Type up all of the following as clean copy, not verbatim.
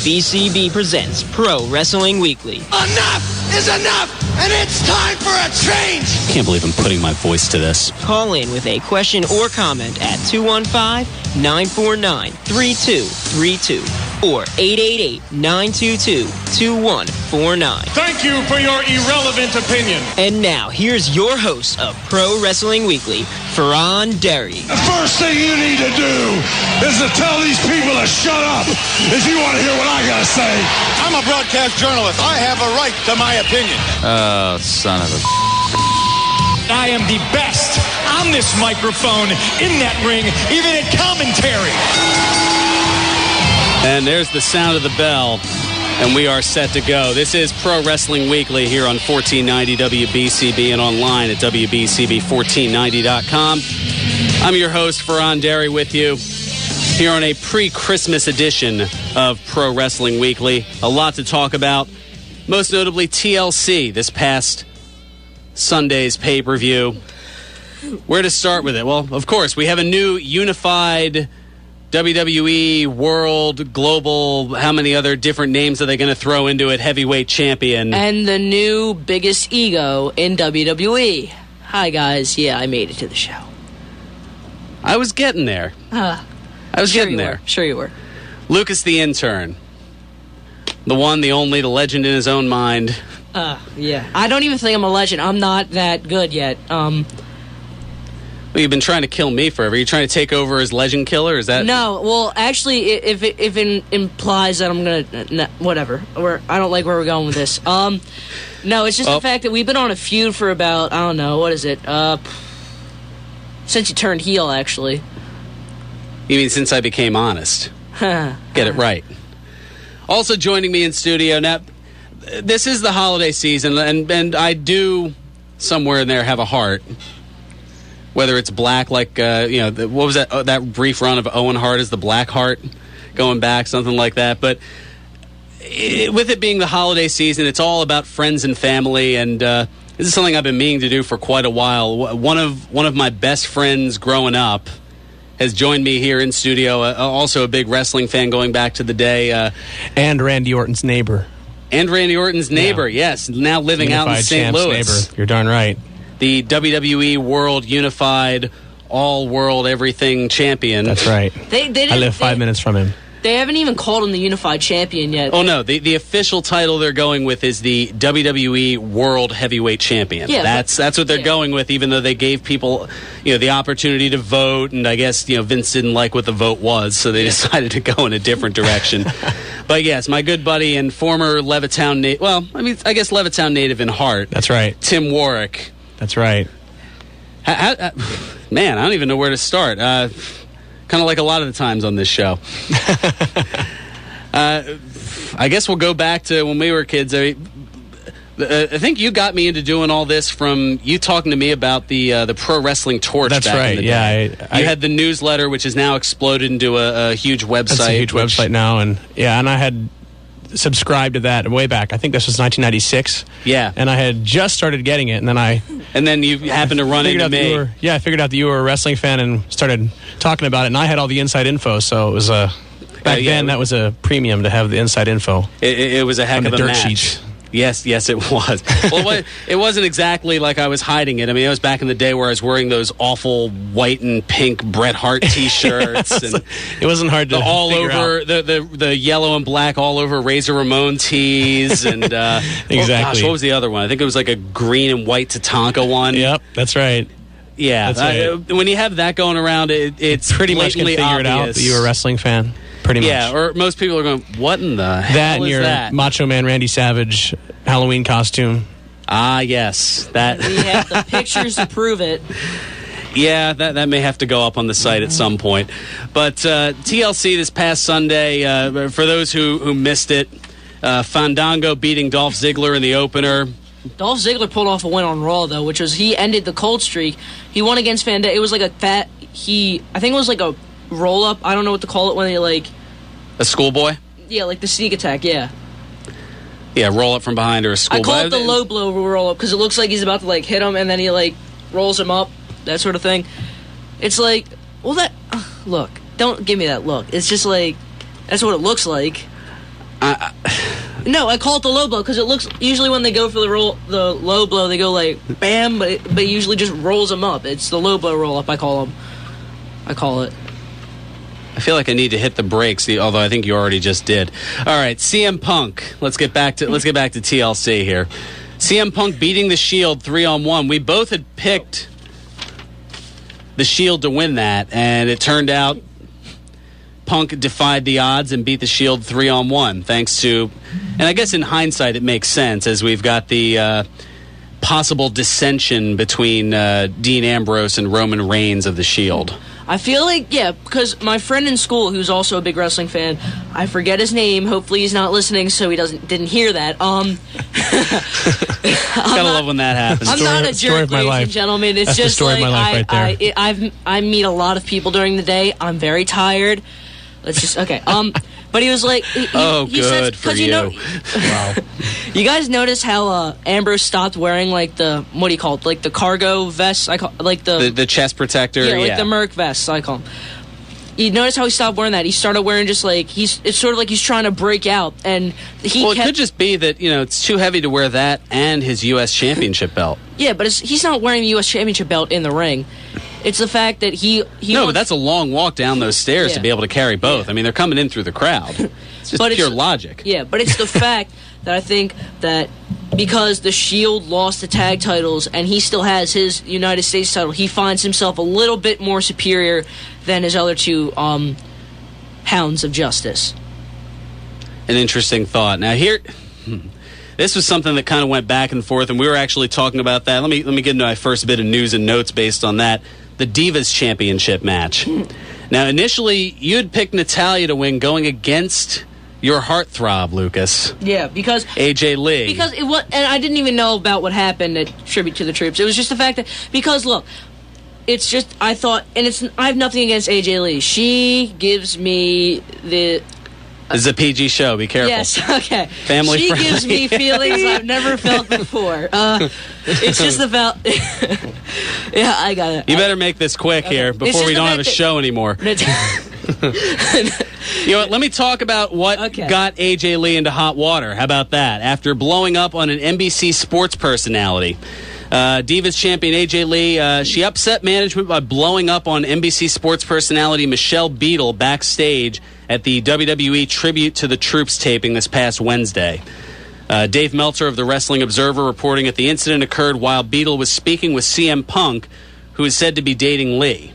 WBCB presents Pro Wrestling Weekly. Enough is enough, and it's time for a change! I can't believe I'm putting my voice to this. Call in with a question or comment at 215-949-3232 or 888-922-2149. Thank you for your irrelevant opinion. And now, here's your host of Pro Wrestling Weekly, Fearon. The first thing you need to do is to tell these people to shut up if you want to hear what I got to say. I'm a broadcast journalist. I have a right to my opinion. Oh, son of a... I am the best on this microphone, in that ring, even in commentary. And there's the sound of the bell, and we are set to go. This is Pro Wrestling Weekly here on 1490 WBCB and online at WBCB1490.com. I'm your host, Fearon Derry, with you here on a pre-Christmas edition of Pro Wrestling Weekly. A lot to talk about, most notably TLC, this past Sunday's pay-per-view. Where to start with it? Well, of course, we have a new unified WWE World, Global, how many other different names are they going to throw into it? Heavyweight champion. And the new biggest ego in WWE. Hi, guys. Yeah, I made it to the show. I was getting there. I was getting there. Sure you were. Lucas the Intern. The one, the only, the legend in his own mind. Yeah. I don't even think I'm a legend. I'm not that good yet. Well, you've been trying to kill me forever. You're trying to take over as legend killer? Is that... No, well, actually, if it implies that I'm going to... whatever. I don't like where we're going with this. No, it's just the fact that we've been on a feud for about, I don't know, what is it? Since you turned heel, actually. You mean since I became honest? Get it right. Also joining me in studio now, this is the holiday season, and I do somewhere in there have a heart. Whether it's black, like what was that? That brief run of Owen Hart as the Black Heart, going back, something like that. But with it being the holiday season, it's all about friends and family, and this is something I've been meaning to do for quite a while. One of my best friends growing up has joined me here in studio. Also a big wrestling fan going back to the day. And Randy Orton's neighbor. Yes. Now living out in St. Louis. Neighbor. You're darn right. The WWE World Unified All-World Everything Champion. That's right. I live 5 minutes from him. They haven't even called him the Unified Champion yet. Oh, no. The official title they're going with is the WWE World Heavyweight Champion. Yeah, that's what they're going with, even though they gave people the opportunity to vote, and I guess Vince didn't like what the vote was, so they decided to go in a different direction. But yes, my good buddy and former Levittown native, I guess Levittown native in heart. That's right. Tim Waurick. That's right. Man, I don't even know where to start. Kind of like a lot of the times on this show. I guess we'll go back to when we were kids. I think you got me into doing all this from you talking to me about the Pro Wrestling Torch. That's back right. In the day. You had the newsletter, which has now exploded into a huge website. It's a huge website now, and I had subscribed to that way back. I think this was 1996. Yeah, and I had just started getting it, and then you happened to run into me. I figured out that you were a wrestling fan and started talking about it, and I had all the inside info, so it was back then that was a premium to have the inside info. It was a heck of a dirt match. Sheets. Yes, it was. Well, it wasn't exactly like I was hiding it. I mean, it was back in the day where I was wearing those awful white and pink Bret Hart T-shirts. It wasn't hard to figure out. The yellow and black all over Razor Ramon tees. And exactly. Gosh, what was the other one? I think it was like a green and white Tatanka one. Yep, that's right. Yeah, right. When you have that going around, it's pretty much can figure obvious. It out that you're a wrestling fan. Pretty much. Yeah, or most people are going, what in the hell that and is your that? Macho Man Randy Savage Halloween costume. Ah, yes. That. We have the pictures to prove it. Yeah, that may have to go up on the site at some point. But TLC this past Sunday, for those who missed it, Fandango beating Dolph Ziggler in the opener. Dolph Ziggler pulled off a win on Raw, though, which was he ended the cold streak. He won against Fandango. It was like I think it was like a roll-up. I don't know what to call it when they, like... A schoolboy? Yeah, like the sneak attack, yeah. Yeah, roll-up from behind or a schoolboy. I call it the low blow roll-up because it looks like he's about to, like, hit him, and then he, like, rolls him up, that sort of thing. It's like, well, that... look, don't give me that look. It's just like, that's what it looks like. No, I call it the low blow because it looks usually when they go for the low blow, they go like bam, but it usually just rolls them up. It's the low blow roll up. I call it. I feel like I need to hit the brakes, although I think you already just did. All right, CM Punk. Let's get back to TLC here. CM Punk beating the Shield 3-on-1. We both had picked the Shield to win that, and it turned out Punk defied the odds and beat the Shield 3-on-1, thanks to, and I guess in hindsight it makes sense, as we've got the possible dissension between Dean Ambrose and Roman Reigns of the Shield. I feel like, yeah, because my friend in school, who's also a big wrestling fan, I forget his name. Hopefully he's not listening, so he didn't hear that. Gotta love when that happens. I'm not a jerk, ladies and gentlemen. It's just like I meet a lot of people during the day. I'm very tired. Let's just but he was like, he good said, for you. Wow. You guys notice how Ambrose stopped wearing like the what do you call it? Like the cargo vest? I call like the chest protector. Yeah, like the Merc vest. I call them. You notice how he stopped wearing that? He started wearing just like it's sort of like he's trying to break out, and it could just be that it's too heavy to wear that and his U.S. Championship belt. Yeah, but he's not wearing the U.S. Championship belt in the ring. It's the fact that but that's a long walk down those stairs to be able to carry both. I mean, they're coming in through the crowd. It's just pure logic. Yeah, but it's the fact that I think that because the Shield lost the tag titles and he still has his United States title, he finds himself a little bit more superior than his other two hounds of justice. An interesting thought. Now here, this was something that kind of went back and forth, and we were actually talking about that. Let me get into my first bit of news and notes based on that. The Divas Championship match. Now, initially, you'd picked Natalya to win going against your heartthrob, Lucas. Yeah, because AJ Lee. Because it was, and I didn't even know about what happened at Tribute to the Troops. It was just the fact that look, it's just I thought, and I have nothing against AJ Lee. She gives me the. This is a PG show. Be careful. Yes, okay. Family friendly. She gives me feelings I've never felt before. It's just about... yeah, I got it. You better make this quick here before we don't have a show anymore. You know what? Let me talk about what got AJ Lee into hot water. How about that? After blowing up on an NBC sports personality. Divas champion AJ Lee, she upset management by blowing up on NBC sports personality Michelle Beadle backstage at the WWE Tribute to the Troops taping this past Wednesday. Dave Meltzer of the Wrestling Observer reporting that the incident occurred while Beadle was speaking with CM Punk, who is said to be dating Lee.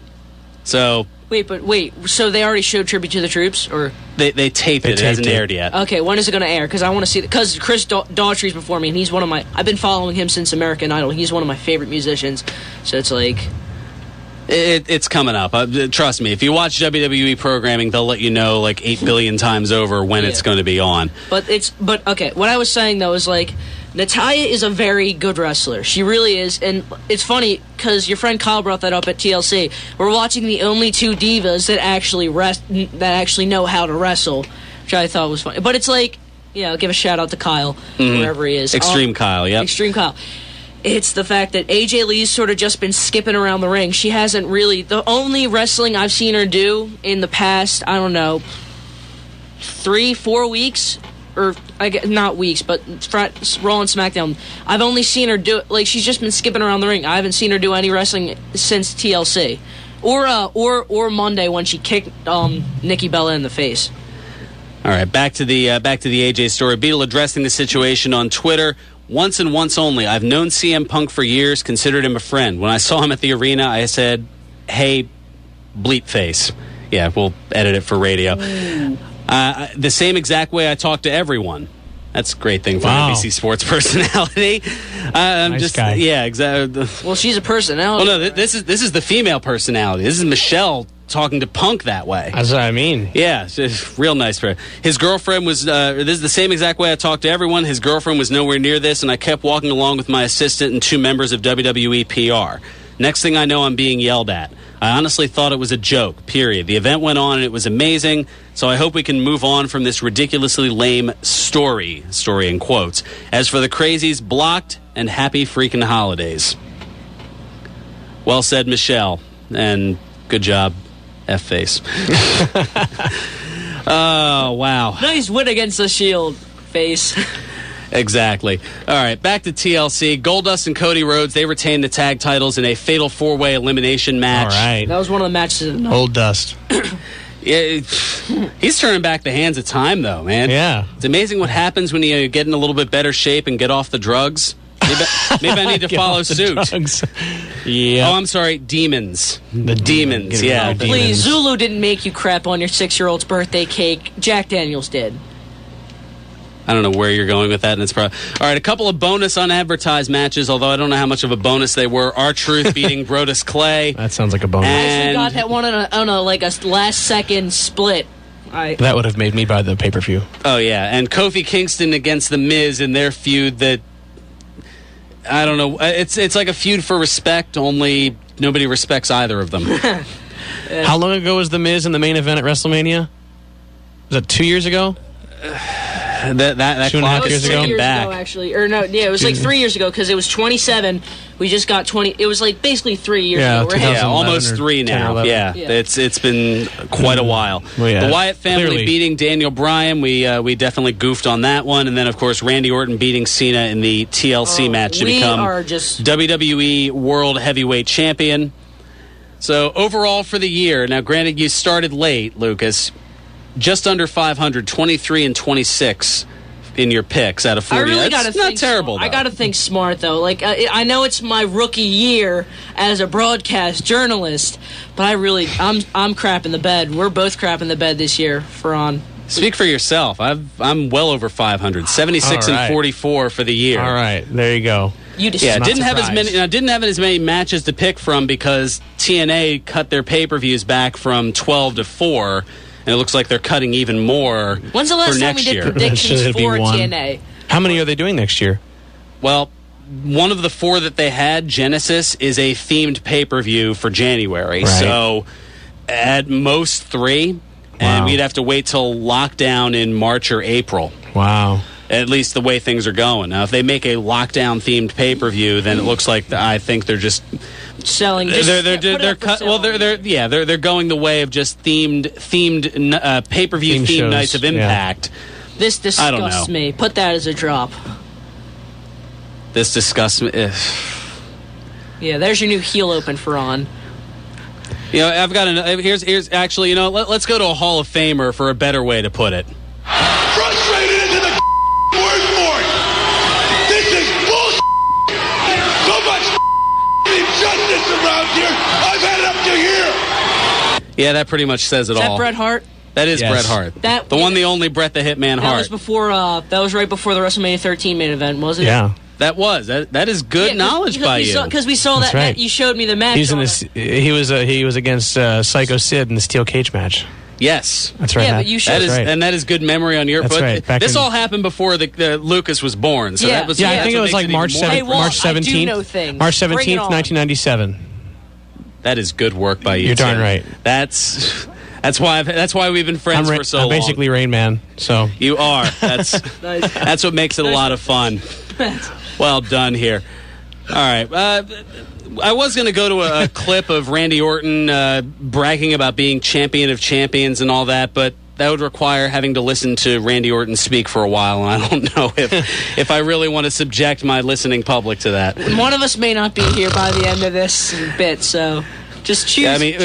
So... Wait, so they already showed Tribute to the Troops? Or They taped it. It hasn't aired yet. Okay, when is it going to air? Because I want to see it. Because Chris Daughtry's before me, and he's one of my... I've been following him since American Idol. He's one of my favorite musicians. So it's like... It's coming up. Trust me. If you watch WWE programming, they'll let you know like 8 billion times over when it's going to be on. But okay, what I was saying, though, is like... Natalya is a very good wrestler. She really is. And it's funny because your friend Kyle brought that up at TLC. We're watching the only two divas that actually know how to wrestle, which I thought was funny. But it's like, give a shout out to Kyle, wherever he is. Extreme Kyle, yeah. Extreme Kyle. It's the fact that AJ Lee's sort of just been skipping around the ring. She hasn't really... The only wrestling I've seen her do in the past, I don't know, 3-4 weeks... or not weeks, but Raw and SmackDown. I've only seen her do it. Like, she's just been skipping around the ring. I haven't seen her do any wrestling since TLC, or Monday when she kicked Nikki Bella in the face. All right, back to the AJ story. Beadle addressing the situation on Twitter. Once and once only. I've known CM Punk for years, considered him a friend. When I saw him at the arena, I said, "Hey, bleep face." Yeah, we'll edit it for radio. The same exact way I talk to everyone. That's a great thing for an NBC sports personality. Nice guy. Yeah, exactly. Well, she's a personality. Well, no, this is the female personality. This is Michelle talking to Punk that way. That's what I mean. Yeah, it's real nice for her. His girlfriend was, this is the same exact way I talk to everyone. His girlfriend was nowhere near this, and I kept walking along with my assistant and 2 members of WWE PR. Next thing I know, I'm being yelled at. I honestly thought it was a joke, period. The event went on and it was amazing, so I hope we can move on from this ridiculously lame story in quotes. As for the crazies, blocked and happy freaking holidays. Well said, Michelle, and good job, F-face. Oh, wow. Nice win against the Shield, face. Exactly. All right, back to TLC. Goldust and Cody Rhodes, they retained the tag titles in a fatal four-way elimination match. All right. That was one of the matches of the night. Old Dust. Yeah, he's turning back the hands of time, though, man. Yeah. It's amazing what happens when you get in a little bit better shape and get off the drugs. Maybe I need to follow suit. Yeah. Oh, I'm sorry, demons. The demons, yeah. Please, Zulu didn't make you crap on your 6-year-old's birthday cake. Jack Daniels did. I don't know where you're going with that. And it's all right, a couple of bonus unadvertised matches, although I don't know how much of a bonus they were. R-Truth beating Brodus Clay. That sounds like a bonus. I actually got that one on a last-second split. That would have made me buy the pay-per-view. Oh, yeah. And Kofi Kingston against The Miz in their feud that, I don't know, it's like a feud for respect, only nobody respects either of them. How long ago was The Miz in the main event at WrestleMania? Was that 2 years ago? That 2.5 clock years is ago? ticking back. Actually. Or no, yeah, it was like 3 years ago because it was 27. We just got 20. It was like basically 3 years ago. Right? Yeah, almost 3 now. Yeah, it's been quite a while. Well, yeah, the Wyatt family beating Daniel Bryan. We definitely goofed on that one. And then, of course, Randy Orton beating Cena in the TLC match to become WWE World Heavyweight Champion. So overall for the year, now granted you started late, Lucas, just under 500, 23 and 26 in your picks out of 40. I really That's not terrible, though. I got to think smart, though. Like, I know it's my rookie year as a broadcast journalist, but I'm crapping the bed. We're both crapping the bed this year, Fearon. Speak for yourself. I'm well over 500, 76 and 44 for the year. All right, there you go. Didn't have as many matches to pick from because TNA cut their pay-per-views back from 12 to 4. And it looks like they're cutting even more for next year. When's the last time we did predictions for TNA? How many are they doing next year? Well, one of the 4 that they had, Genesis, is a themed pay-per-view for January. Right. So at most 3, and we'd have to wait till lockdown in March or April. Wow. At least the way things are going. Now, if they make a lockdown-themed pay-per-view, then it looks like I think they're just selling. They're going the way of just themed pay-per-view themed nights of Impact. Yeah. This disgusts me. Put that as a drop. This disgusts me. Yeah, there's your new heel open for on. You know, I've got here's actually, you know, let's go to a Hall of Famer for a better way to put it. Frustrated into the word for it. This is bullshit. So much injustice around here. I've had it up to here. Yeah, that pretty much says it all. Is that Bret Hart? That is Bret Hart. The only Bret the Hitman Hart. That was before. That was right before the WrestleMania 13 main event, wasn't it? Yeah. That is good knowledge by you. Because we saw that. Right. You showed me the match. He was against Psycho Sid in the steel cage match. Yes, that's right. Yeah, but you showed and that is good memory on your. That's right. This all happened before the Lucas was born. So that was, I think it was like March 17th. March 17th, 1997. That is good work by you. You're darn right. That's why we've been friends for so long. I'm basically Rain Man. So you are. That's what makes it a lot of fun. Well done here. All right. I was going to go to a clip of Randy Orton bragging about being champion of champions and all that, but that would require having to listen to Randy Orton speak for a while, and I don't know if I really want to subject my listening public to that. One of us may not be here by the end of this bit, so just choose. Yeah, I mean,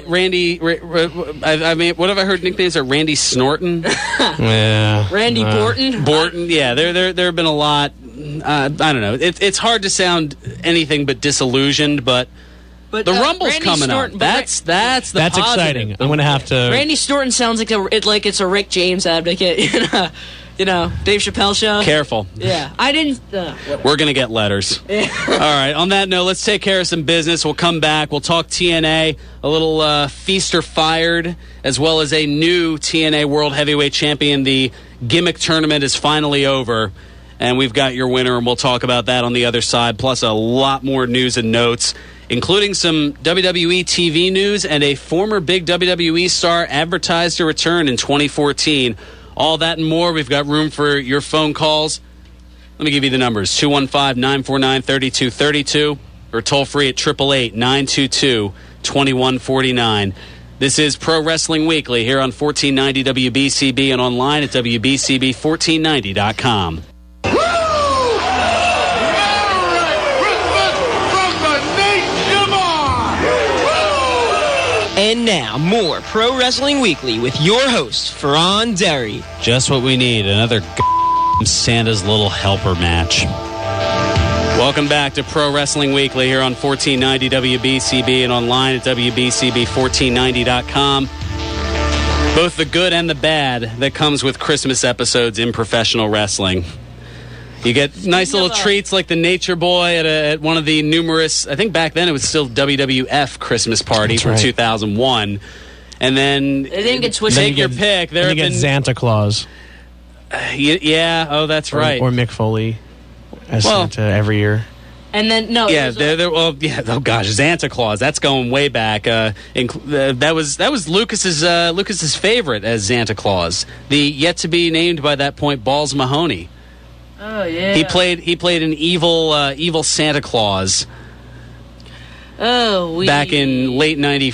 Randy. I mean, what have I heard nicknames are? Randy Snorton. Yeah. Randy Borton. Borton. Yeah, there have been a lot. I don't know. It's hard to sound anything but disillusioned, but the Rumble's Randy coming Snorton, up. That's exciting. I'm going to have to. Randy Snorton sounds like it's a Rick James advocate. You know, Dave Chappelle show. Careful. Yeah, I didn't. We're going to get letters. Yeah. All right. On that note, let's take care of some business. We'll come back. We'll talk TNA, a little Feast or Fired, as well as a new TNA World Heavyweight Champion. The gimmick tournament is finally over, and we've got your winner, and we'll talk about that on the other side, plus a lot more news and notes, including some WWE TV news and a former big WWE star advertised to return in 2014. All that and more. We've got room for your phone calls. Let me give you the numbers. 215-949-3232 or toll free at 888-922-2149. This is Pro Wrestling Weekly here on 1490 WBCB and online at WBCB1490.com. And now, more Pro Wrestling Weekly with your host, Fearon Derry. Just what we need, another Santa's Little Helper match. Welcome back to Pro Wrestling Weekly here on 1490 WBCB and online at WBCB1490.com. Both the good and the bad that comes with Christmas episodes in professional wrestling. You get nice little treats like the Nature Boy at one of the numerous, I think back then it was still WWF Christmas parties from 2001. And then take your pick. Then you get Santa Claus. Yeah, oh, that's right. Or Mick Foley as Santa every year. And then, oh gosh, Santa Claus. That's going way back. That was Lucas's favorite as Santa Claus. The yet to be named by that point Balls Mahoney. Oh yeah. He played an evil Santa Claus. Back in late 90.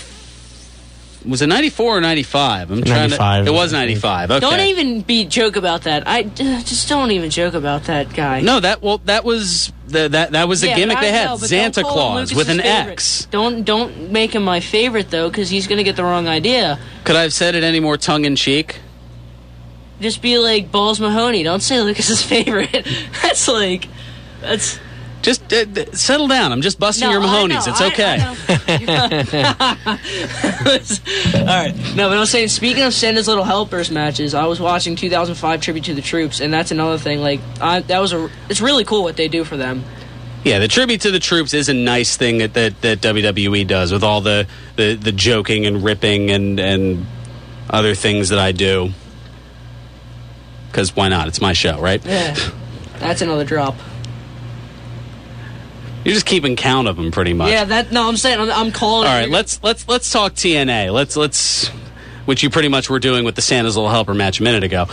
Was it 94 or 95? I'm trying 95. It was 95. Okay. Don't even joke about that. I just don't even joke about that guy. No, that was the gimmick they had. Santa Claus with an favorite. X. Don't make him my favorite though, because he's gonna get the wrong idea. Could I have said it any more tongue in cheek? Just be like Balls Mahoney. Don't say Lucas's favorite. That's. Just settle down. I'm just busting your Mahonies. It's okay. All right. No, but I was saying, speaking of Santa's Little Helpers matches, I was watching 2005 Tribute to the Troops, and that's another thing. It's really cool what they do for them. Yeah, the Tribute to the Troops is a nice thing that WWE does with all the joking and ripping and other things that I do. Because why not? It's my show, right? Yeah. That's another drop. You're just keeping count of them, pretty much. Yeah, I'm saying I'm calling. All right, let's talk TNA. Let's which you pretty much were doing with the Santa's Little Helper match a minute ago.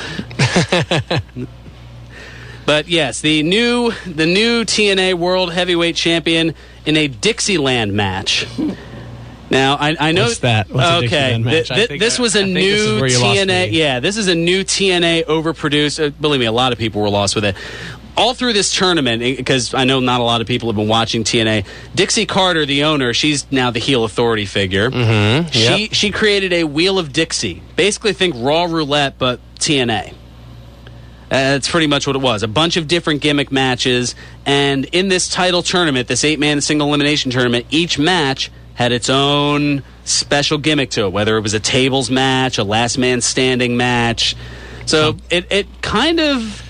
But yes, the new TNA World Heavyweight Champion in a Dixieland match. Now I know what's that. What's okay. This was a new TNA. Yeah, this is a new TNA overproduced. Believe me, a lot of people were lost with it. All through this tournament, because I know not a lot of people have been watching TNA, Dixie Carter, the owner, she's now the heel authority figure. Mm-hmm. Yep. She created a Wheel of Dixie. Basically, think Raw Roulette, but TNA. That's pretty much what it was. A bunch of different gimmick matches, and in this title tournament, this 8-man single elimination tournament, each match had its own special gimmick to it, whether it was a tables match, a last man standing match. So it kind of...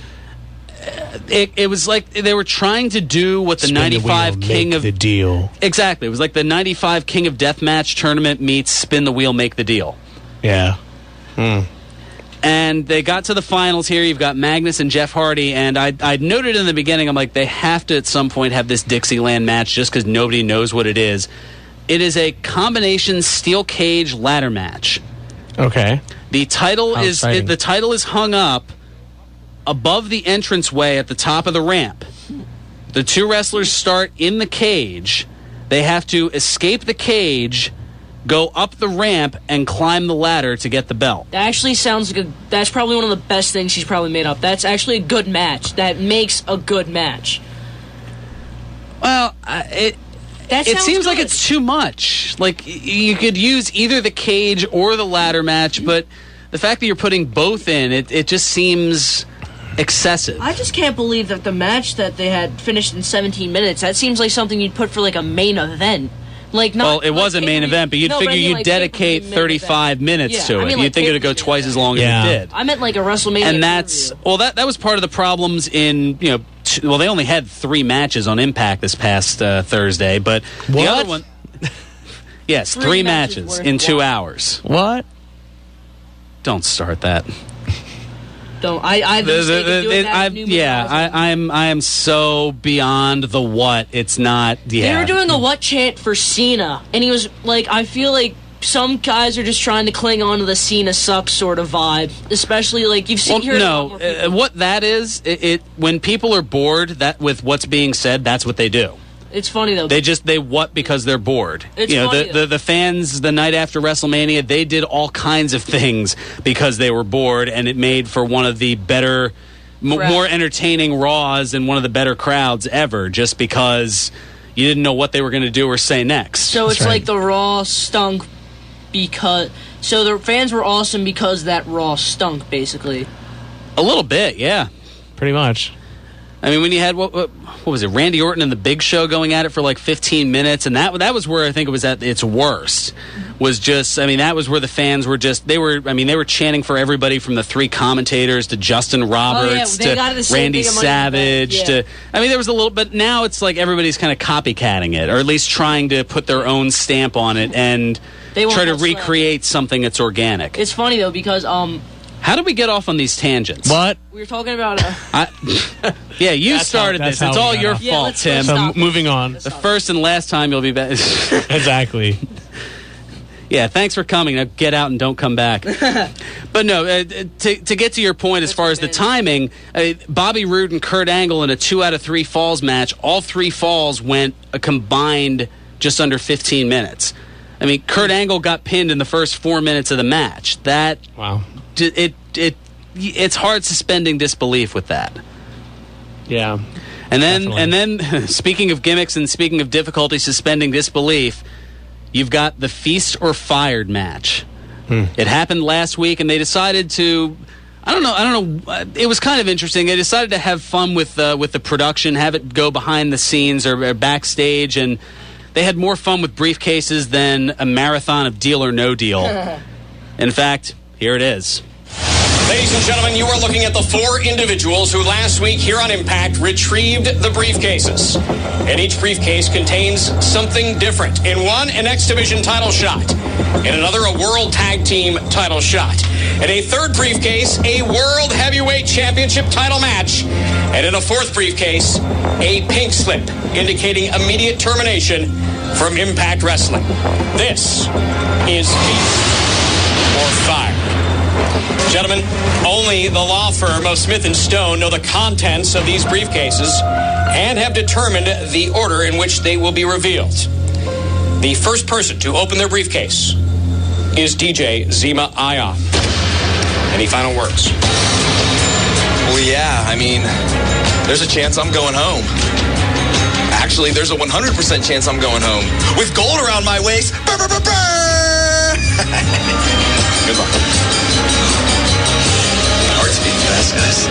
It was like they were trying to do what the 95 King of... the deal. Exactly. It was like the 95 King of Deathmatch tournament meets Spin the Wheel, Make the Deal. Yeah. And they got to the finals here. You've got Magnus and Jeff Hardy, and I noted in the beginning, I'm like, they have to at some point have this Dixieland match just because nobody knows what it is. It is a combination steel cage ladder match. Okay. The title is hung up above the entranceway at the top of the ramp. The two wrestlers start in the cage. They have to escape the cage, go up the ramp, and climb the ladder to get the belt. That actually sounds good. That's probably one of the best things she's probably made up. That's actually a good match. That makes a good match. Well, it seems like it's too much. Like, you could use either the cage or the ladder match, but the fact that you're putting both in, it just seems excessive. I just can't believe that the match that they had finished in 17 minutes, that seems like something you'd put for like a main event. It was a main event, but you'd figure you'd dedicate 35 minutes to it. You'd think it would go twice as long as it did. I meant like a WrestleMania. And that was part of the problems in, they only had 3 matches on Impact this past Thursday, but the other one... Yes, 3 matches in 2 hours. What? Don't start that. Don't. I am so beyond the what. It's not. Yeah. They were doing a what chant for Cena, and he was like, I feel like some guys are just trying to cling on to the Cena sucks sort of vibe, especially like you've seen here. What that is, when people are bored with what's being said, that's what they do. It's funny though. They what because they're bored. It's funny, the fans the night after WrestleMania, they did all kinds of things because they were bored, and it made for one of the better, more entertaining Raws and one of the better crowds ever, just because you didn't know what they were going to do or say next. So it's like the Raw stunk because... So the fans were awesome because that Raw stunk, basically. A little bit, yeah. Pretty much. I mean, when you had, what was it, Randy Orton and the Big Show going at it for like 15 minutes, and that was where I think it was at its worst. Was just, I mean, that was where the fans were just, they were chanting for everybody from the 3 commentators to Justin Roberts to Randy Savage to, I mean, there was a little, but now it's like everybody's kind of copycatting it, or at least trying to put their own stamp on it and try to recreate something that's organic. It's funny though, because, how did we get off on these tangents? What? We were talking about... yeah, you started this. It's all your fault, Tim. So moving on. The first and last time you'll be back. Exactly. Yeah, thanks for coming. Now get out and don't come back. But no, to get to your point as far as the timing, Bobby Roode and Kurt Angle in a 2 out of 3 falls match, all 3 falls went a combined just under 15 minutes. I mean, Kurt Angle got pinned in the first 4 minutes of the match. Wow. It's hard suspending disbelief with that. Yeah. And then speaking of gimmicks and speaking of difficulty suspending disbelief, you've got the Feast or Fired match. It happened last week, and they decided to, I don't know. It was kind of interesting. They decided to have fun with the production, have it go behind the scenes or backstage, and they had more fun with briefcases than a marathon of Deal or No Deal. In fact, here it is. Ladies and gentlemen, you are looking at the 4 individuals who last week here on Impact retrieved the briefcases. And each briefcase contains something different. In one, an X Division title shot. In another, a World Tag Team title shot. In a third briefcase, a World Heavyweight Championship title match. And in a fourth briefcase, a pink slip indicating immediate termination from Impact Wrestling. This is Feast or Fired. Gentlemen, only the law firm of Smith & Stone know the contents of these briefcases and have determined the order in which they will be revealed. The first person to open their briefcase is DJ Zima Ion. Any final words? Well, yeah, I mean, there's a chance I'm going home. Actually, there's a 100% chance I'm going home. With gold around my waist. Burr, burr, burr, burr. Good luck. Heart's beating fast, guys.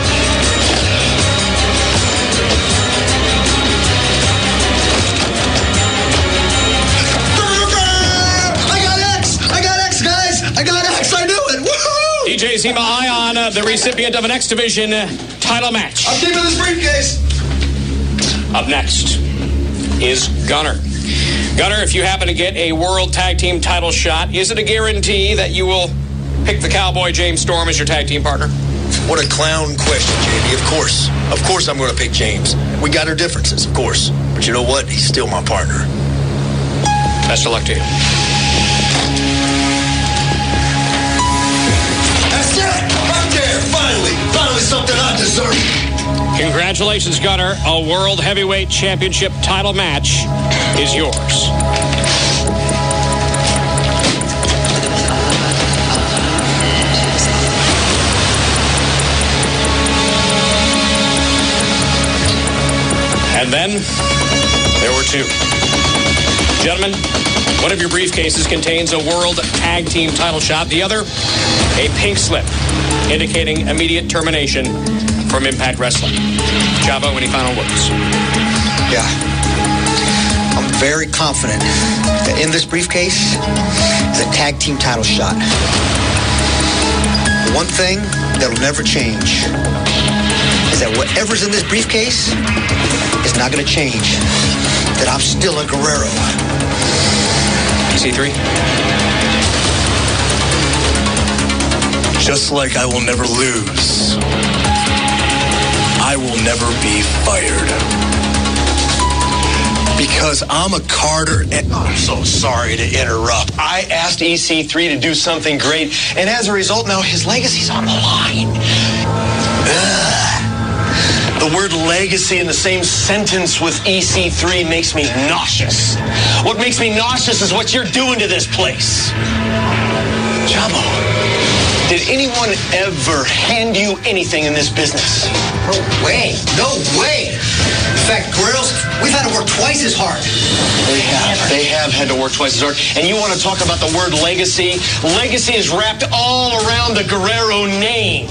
I got X, guys! I got X! I knew it! Woohoo! DJ Zima Ion, the recipient of an X Division title match. I'm keeping this briefcase. Up next is Gunner. Gunner, if you happen to get a World Tag Team title shot, is it a guarantee that you will pick the Cowboy James Storm as your tag team partner? What a clown question, JD. Of course. Of course I'm going to pick James. We got our differences, of course. But you know what? He's still my partner. Best of luck to you. That's it! Right there! Finally something I deserve. Congratulations, Gunner. A World Heavyweight Championship title match is yours. And then there were 2. Gentlemen, one of your briefcases contains a World Tag Team title shot. The other, a pink slip indicating immediate termination from Impact Wrestling. Chavo, any final words? Yeah. I'm very confident that in this briefcase is a tag team title shot. One thing that'll never change is that whatever's in this briefcase is not going to change. That I'm still a Guerrero. C3? Just like I will never lose, I will never be fired. Because I'm a Carter and I'm so sorry to interrupt. I asked EC3 to do something great, and as a result, now his legacy's on the line. Ugh. The word legacy in the same sentence with EC3 makes me nauseous. What makes me nauseous is what you're doing to this place. Chavo, did anyone ever hand you anything in this business? No way. No way. In fact, Guerreros, we've had to work twice as hard. They have had to work twice as hard. And you want to talk about the word legacy? Legacy is wrapped all around the Guerrero name.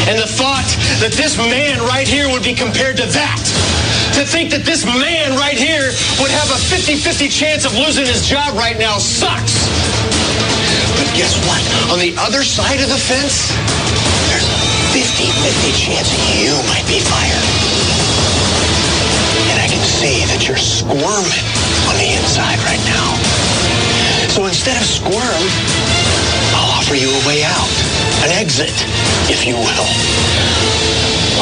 And the thought that this man right here would be compared to that. To think that this man right here would have a 50-50 chance of losing his job right now sucks. But guess what? On the other side of the fence, there's a 50-50 chance you might be fired. And I can see that you're squirming on the inside right now. So instead of squirm, I'll offer you a way out. An exit, if you will.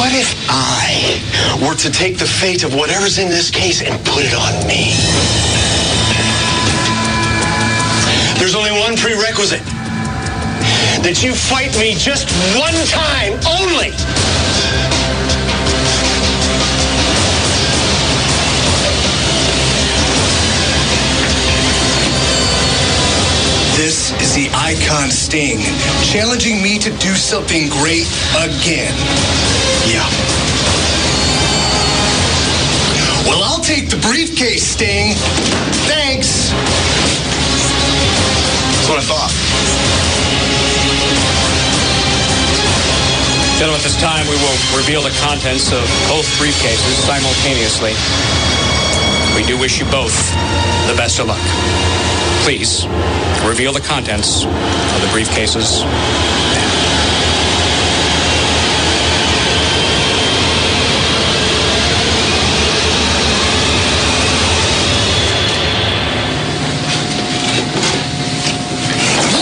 What if I were to take the fate of whatever's in this case and put it on me? There's only one prerequisite. That you fight me just one time only. This is the icon Sting, challenging me to do something great again. Yeah. Well, I'll take the briefcase, Sting. Thanks. That's what I thought. Gentlemen, at this time, we will reveal the contents of both briefcases simultaneously. We do wish you both the best of luck. Please, reveal the contents of the briefcases.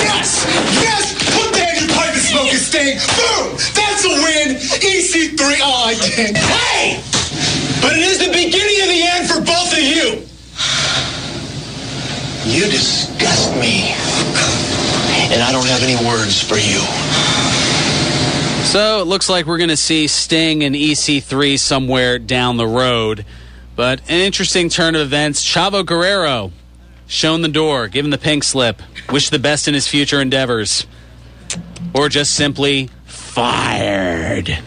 Yes! Yes! Put that in your pipe and smoke it, Sting! Boom! That's a win! EC3, oh, I did. Hey! But it is the beginning of the end for both of you! You disgust me. And I don't have any words for you. So it looks like we're going to see Sting and EC3 somewhere down the road. But an interesting turn of events. Chavo Guerrero shown the door, given the pink slip, wish the best in his future endeavors. Or just simply fired.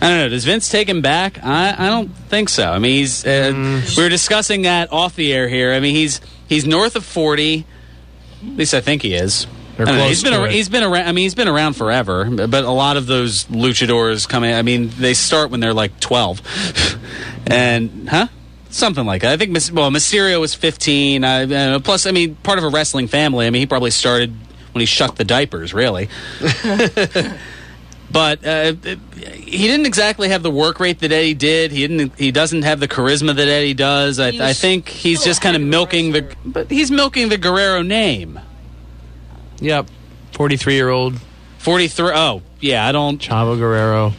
I don't know. Does Vince take him back? I don't think so. I mean, he's. We were discussing that off the air here. I mean, he's north of 40. At least I think he is. I don't know. He's been around. I mean, he's been around forever. But a lot of those luchadors come in. I mean, they start when they're like 12, and something like that. I think Mysterio was 15. Plus, I mean, part of a wrestling family. I mean, he probably started when he shucked the diapers. Really. But he didn't exactly have the work rate that Eddie did. He doesn't have the charisma that Eddie does. I think he's just kind of milking he's milking the Guerrero name. Yep, 43-year-old. 43. Oh, yeah. I don't. Chavo Guerrero.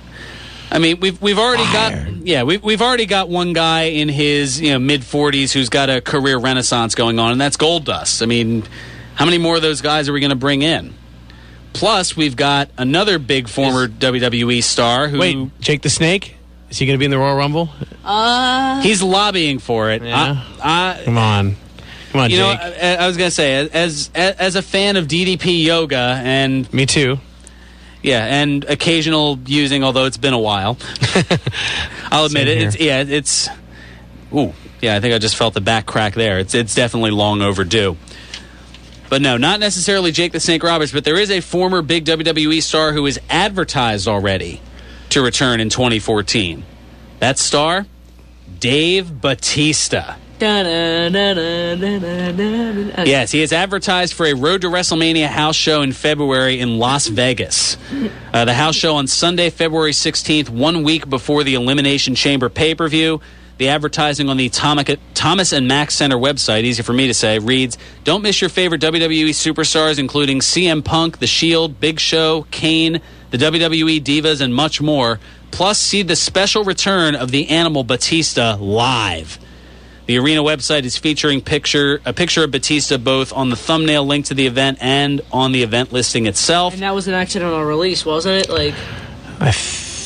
I mean, we've already we've already got one guy in his mid 40s who's got a career renaissance going on, and that's Goldust. I mean, how many more of those guys are we going to bring in? Plus, we've got another big former WWE star who... Wait, Jake the Snake? Is he going to be in the Royal Rumble? He's lobbying for it. Yeah. Come on, Jake. I was going to say, as a fan of DDP yoga and... Me too. Yeah, and occasional using, although it's been a while. I'll admit it. It's... Ooh, yeah, I think I just felt the back crack there. It's definitely long overdue. But no, not necessarily Jake the Snake Roberts, but there is a former big WWE star who is advertised already to return in 2014. That star, Dave Bautista. Yes, he is advertised for a Road to WrestleMania house show in February in Las Vegas. The house show on Sunday, February 16th, 1 week before the Elimination Chamber pay-per-view. The advertising on the Thomas and Mack Center website, easy for me to say, reads, "Don't miss your favorite WWE superstars, including CM Punk, The Shield, Big Show, Kane, the WWE Divas, and much more. Plus, see the special return of the Animal Batista live." The arena website is featuring a picture of Batista both on the thumbnail link to the event and on the event listing itself. And that was an accidental release, wasn't it? I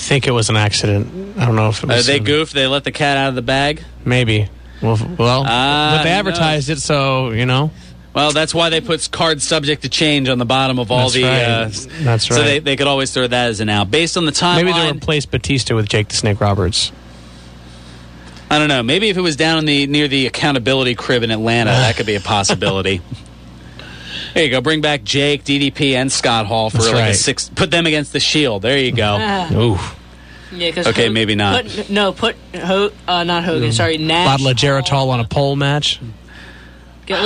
think it was an accident. I don't know if it was... They goofed? They let the cat out of the bag? Maybe. Well, but they advertised it, so, you know. Well, that's why they put cards subject to change on the bottom of all That's right. So they could always throw that as an out. Based on the timeline... Maybe they replaced Batista with Jake the Snake Roberts. I don't know. Maybe if it was down near the accountability crib in Atlanta, that could be a possibility. There you go. Bring back Jake, DDP, and Scott Hall for a 6. Put them against the Shield. There you go. Ooh. Yeah, cause okay, maybe not. Not Hogan. Sorry, Nash. Bottle of Geritol on a pole match. Get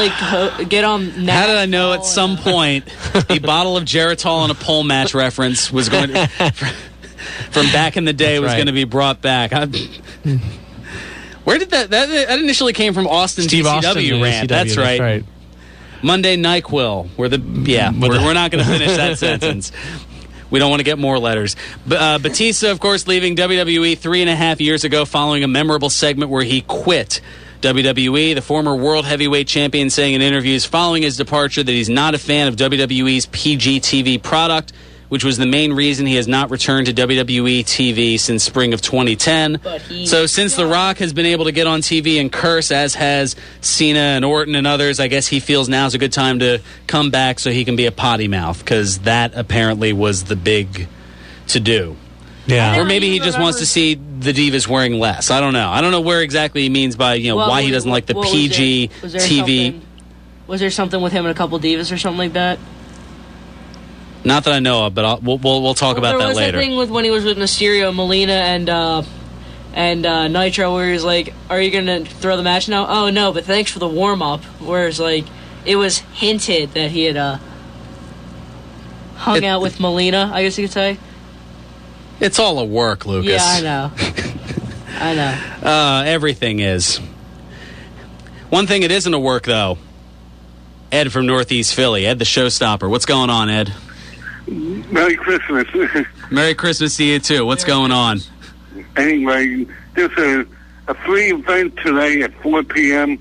on. How did I know at some point a bottle of Geritol on a pole match reference was going to, from back in the day was going to be brought back? Where did that initially came from? Austin Steve GCW Austin, rant. That's right. Monday NyQuil. We're not going to finish that sentence. We don't want to get more letters. Batista, of course, leaving WWE 3.5 years ago following a memorable segment where he quit WWE. The former World Heavyweight Champion saying in interviews following his departure that he's not a fan of WWE's PG TV product, which was the main reason he has not returned to WWE TV since spring of 2010. So since The Rock has been able to get on TV and curse, as has Cena and Orton and others, I guess he feels now's a good time to come back so he can be a potty mouth, because that apparently was the big to-do. Yeah. Or maybe he just wants to see the Divas wearing less. I don't know. I don't know where exactly he means by, why he doesn't like the PG TV. Was there something with him and a couple Divas or something like that? Not that I know of, but we'll talk about that later. There was a thing with when he was with Mysterio, Melina, and Nitro, where he was like, "Are you going to throw the match now?" "Oh no, but thanks for the warm up." Whereas it was hinted that he had hung out with Melina, I guess you could say. It's all a work, Lucas. Yeah, I know. I know. Everything is. One thing it isn't a work, though. Ed from Northeast Philly. Ed the Showstopper. What's going on, Ed? Merry Christmas. Merry Christmas to you, too. What's going on? Anyway, there's a free event today at 4 p.m.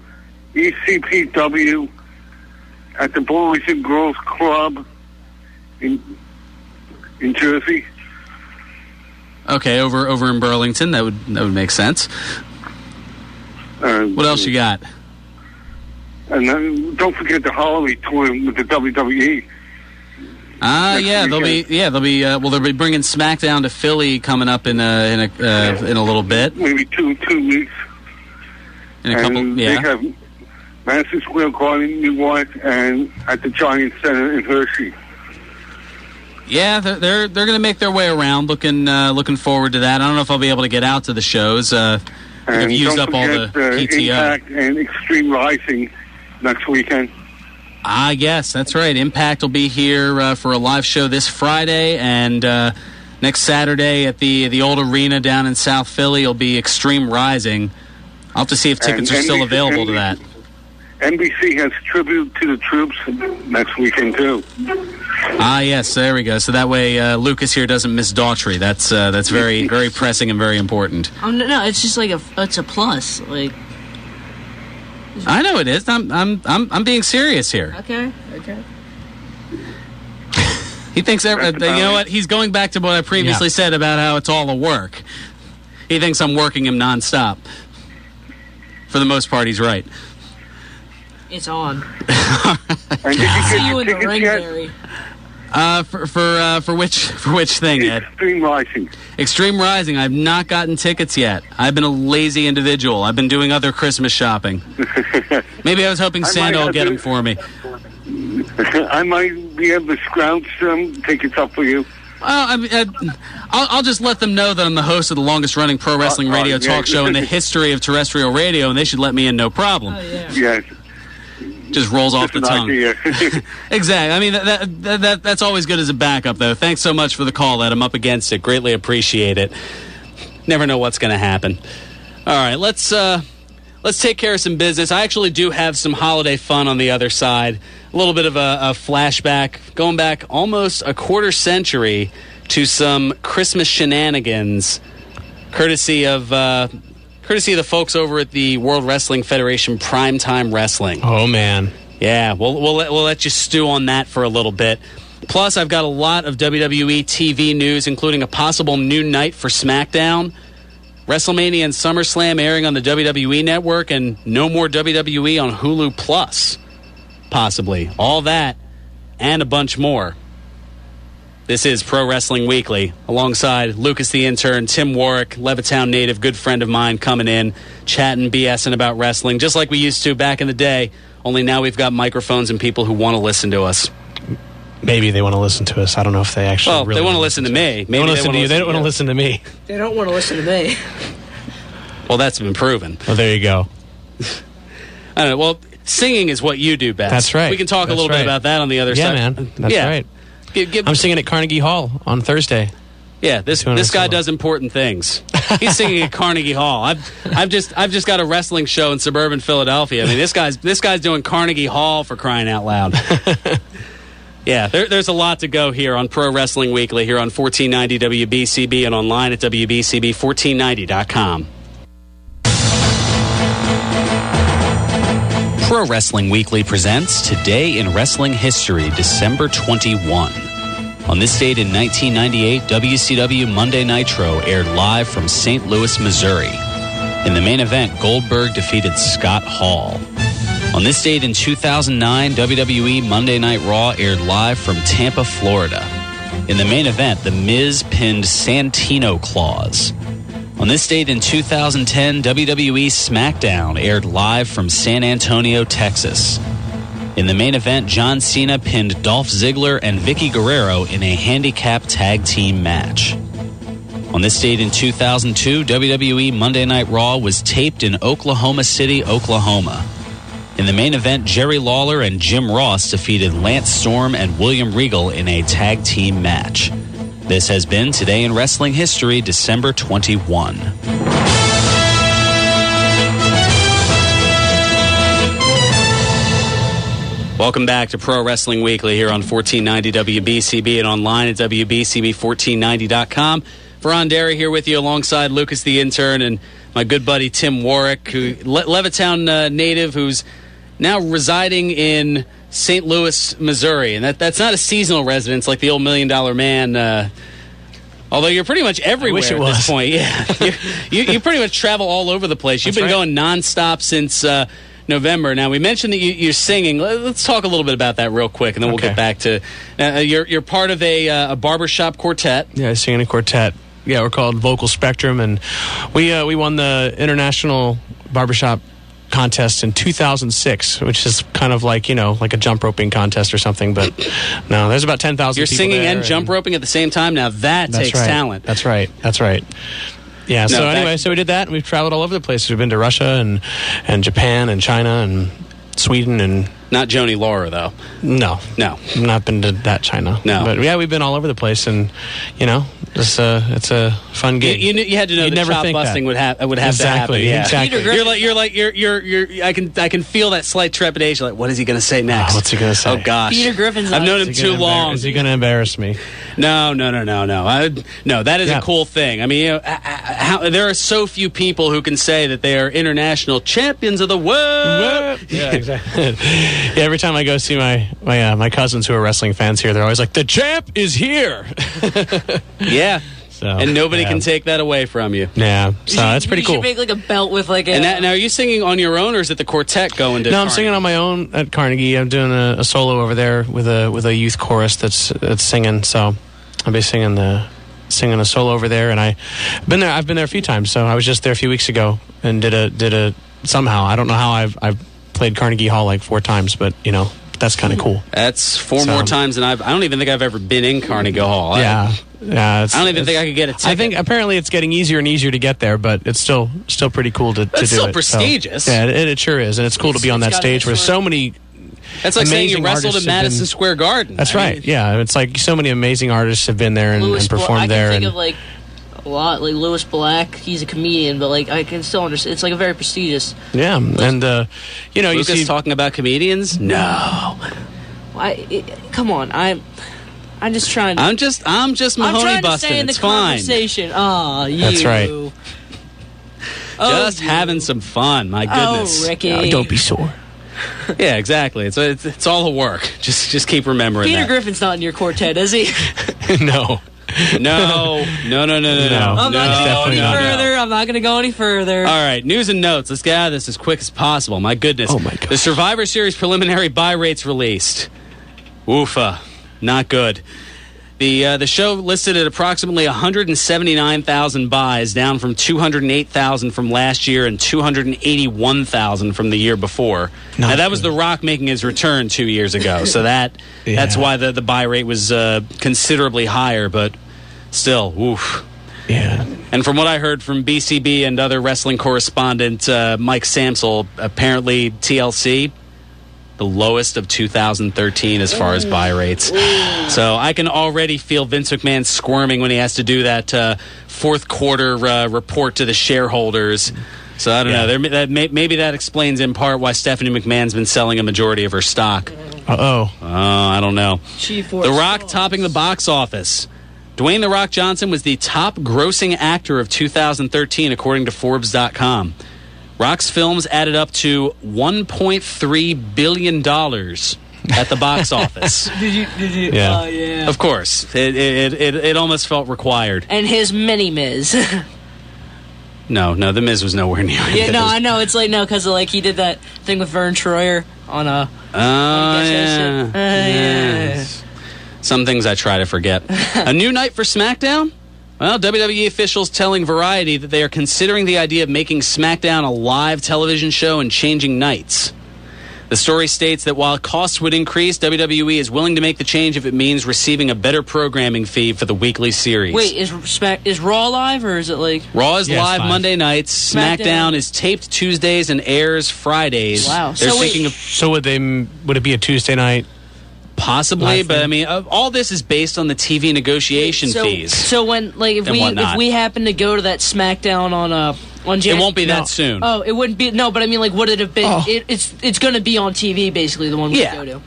ECPW at the Boys and Girls Club in Jersey. Okay, over in Burlington. That would make sense. What else you got? And don't forget the holiday tour with the WWE. They'll be bringing SmackDown to Philly coming up in a little bit. Maybe two weeks. In a couple, They have Madison Square Garden in Newark and at the Giant Center in Hershey. Yeah, they're going to make their way around. Looking forward to that. I don't know if I'll be able to get out to the shows. I've used up all the PTO. Impact and Extreme Rising next weekend. Yes, that's right. Impact will be here for a live show this Friday, and next Saturday at the old arena down in South Philly will be Extreme Rising. I'll have to see if tickets are still available to that. NBC has Tribute to the Troops next weekend, too. Yes, there we go. So that way Lucas here doesn't miss Daughtry. That's very, very pressing and very important. No, it's just it's a plus. I know it is. I'm being serious here. Okay. He thinks you know what? He's going back to what I previously said about how it's all a work. He thinks I'm working him nonstop. For the most part, he's right. It's on. See you in the ring, Barry. For which thing, Ed? Extreme Rising. Extreme Rising. I've not gotten tickets yet. I've been a lazy individual. I've been doing other Christmas shopping. Maybe I was hoping Santa will get them for me. I might be able to scrounge some tickets up for you. Well, I'll just let them know that I'm the host of the longest-running pro wrestling radio talk show in the history of terrestrial radio, and they should let me in, no problem. Oh, yeah. Yes. Just rolls off the tongue. Exactly. I mean, that's always good as a backup, though. Thanks so much for the call, Ed. I'm up against it. Greatly appreciate it. Never know what's going to happen. All right, let's take care of some business. I actually do have some holiday fun on the other side. A little bit of a flashback, going back almost a quarter century to some Christmas shenanigans, courtesy of the folks over at the World Wrestling Federation Primetime Wrestling. Oh man, yeah, we'll let you stew on that for a little bit. Plus, I've got a lot of WWE TV news, including a possible new night for SmackDown, WrestleMania and SummerSlam airing on the WWE Network, and no more WWE on Hulu Plus. Possibly. All that and a bunch more. This is Pro Wrestling Weekly, alongside Lucas the Intern, Tim Waurick, Levittown native, good friend of mine, coming in, chatting, BSing about wrestling, just like we used to back in the day, only now we've got microphones and people who want to listen to us. Maybe they want to listen to us. I don't know if they actually really they want to listen to me. Maybe they want to listen to you. They don't want to listen to me. They don't want to listen to me. Well, that's been proven. Well, there you go. I don't know. Well, singing is what you do best. That's right. We can talk a little bit about that on the other side. Yeah, man. That's right. I'm singing at Carnegie Hall on Thursday. Yeah, this guy does important things. He's singing at Carnegie Hall. I've just got a wrestling show in suburban Philadelphia. I mean, this guy's doing Carnegie Hall, for crying out loud. Yeah, there's a lot to go here on Pro Wrestling Weekly here on 1490 WBCB and online at WBCB1490.com. Pro Wrestling Weekly presents Today in Wrestling History, December 21. On this date in 1998, WCW Monday Nitro aired live from St. Louis, Missouri. In the main event, Goldberg defeated Scott Hall. On this date in 2009, WWE Monday Night Raw aired live from Tampa, Florida. In the main event, The Miz pinned Santino Claus. On this date in 2010, WWE SmackDown aired live from San Antonio, Texas. In the main event, John Cena pinned Dolph Ziggler and Vicky Guerrero in a handicap tag team match. On this date in 2002, WWE Monday Night Raw was taped in Oklahoma City, Oklahoma. In the main event, Jerry Lawler and Jim Ross defeated Lance Storm and William Regal in a tag team match. This has been Today in Wrestling History, December 21. Welcome back to Pro Wrestling Weekly here on 1490 WBCB and online at WBCB1490.com. Fearon Derry here with you alongside Lucas the Intern and my good buddy Tim Waurick, who Levittown native, who's now residing in St. Louis, Missouri. And that's not a seasonal residence like the old $1 Million Man. Although you're pretty much everywhere at this point. Yeah, you pretty much travel all over the place. You've been going nonstop since November. Now, we mentioned that you're singing. Let's talk a little bit about that real quick, and then we'll get back to... you're part of a barbershop quartet. Yeah, I sing in a quartet. Yeah, we're called Vocal Spectrum, and we won the International Barbershop Contest in 2006, which is kind of like, like a jump roping contest or something, but no, there's about 10,000 people. You're singing and jump roping at the same time? Now that takes talent. That's right. Yeah, so we did that, and we've traveled all over the place. We've been to Russia and Japan and China and Sweden and... Not Joni Laura, though. No. I've not been to that China. No. But yeah, we've been all over the place, and, it's a fun gig. You had to know that chop busting would have to happen. Yeah. Exactly. You're I can feel that slight trepidation. Like, what is he going to say next? What's he going to say? Oh gosh, Peter Griffin's. I've known him too long. Is he going to embarrass me? No. No, that is a cool thing. I mean, there are so few people who can say that they are international champions of the world. Yeah, exactly. Yeah, every time I go see my cousins who are wrestling fans here, they're always like, "The champ is here." Yeah. And nobody can take that away from you. Yeah, so that's pretty cool. You should make like a belt with like a... And now, are you singing on your own, or is it the quartet going to... No, I'm singing on my own at Carnegie. I'm doing a solo over there with a youth chorus that's singing. So I'll be singing a solo over there, and I've been there a few times. So I was just there a few weeks ago and did a somehow, I don't know how I've played Carnegie Hall like 4 times, but that's kind of cool. That's 4 more times than I don't even think I've ever been in Carnegie Hall. Yeah. I don't even think I could get a ticket. I think apparently it's getting easier and easier to get there, but it's still pretty cool to do it. It's still prestigious. So, yeah, it sure is, and it's cool to be on that stage where so many... That's like saying you wrestled at Madison Square Garden. That's right. Yeah, it's like so many amazing artists have been there and performed there. I can think of like a lot, like Louis Black. He's a comedian, but like I can still understand. It's like a very prestigious. Yeah, and Lucas you see talking about comedians. No, come on, I'm just trying to... I'm just Mahoney busting. It's fine. Conversation. That's right. Just having some fun. My goodness. Oh, Ricky. Don't be sore. Yeah, exactly. It's all a work. Just keep remembering Peter that. Griffin's not in your quartet, is he? No. No. I'm not going to go any further. I'm not going to go any further. All right, news and notes. Let's get out of this as quick as possible. My goodness. Oh, my God. The Survivor Series preliminary buy rates released. Oofa. Not good. The show listed at approximately 179,000 buys, down from 208,000 from last year and 281,000 from the year before. Now, that was The Rock making his return 2 years ago, so that's why the buy rate was considerably higher, but still, oof. Yeah. And from what I heard from BCB and other wrestling correspondent Mike Samsel, apparently TLC, the lowest of 2013 as far as buy rates. So I can already feel Vince McMahon squirming when he has to do that fourth quarter report to the shareholders. So I don't know. Maybe that explains in part why Stephanie McMahon's been selling a majority of her stock. I don't know. The Rock topping the box office. Dwayne "The Rock" Johnson was the top grossing actor of 2013 according to Forbes.com. Rock's films added up to $1.3 billion at the box office. Did you? Yeah. Oh, yeah. Of course. It almost felt required. And his mini-Miz. No, The Miz was nowhere near it. Yeah, no, I know. It's like, no, because like he did that thing with Vern Troyer on a... Yes. Some things I try to forget. A new night for SmackDown? Well, WWE officials telling Variety that they are considering the idea of making SmackDown a live television show and changing nights. The story states that while costs would increase, WWE is willing to make the change if it means receiving a better programming fee for the weekly series. Wait, is Raw live or is it like... Raw is live Monday nights. SmackDown is taped Tuesdays and airs Fridays. Wow. They're thinking of... So would it be a Tuesday night? Possibly, but I mean, all this is based on the TV negotiation fees. So when, like, if we happen to go to that SmackDown on January, it won't be that soon. Oh, it wouldn't be. No, but I mean, like, would it have been? Oh. It's going to be on TV, basically, the one we go to.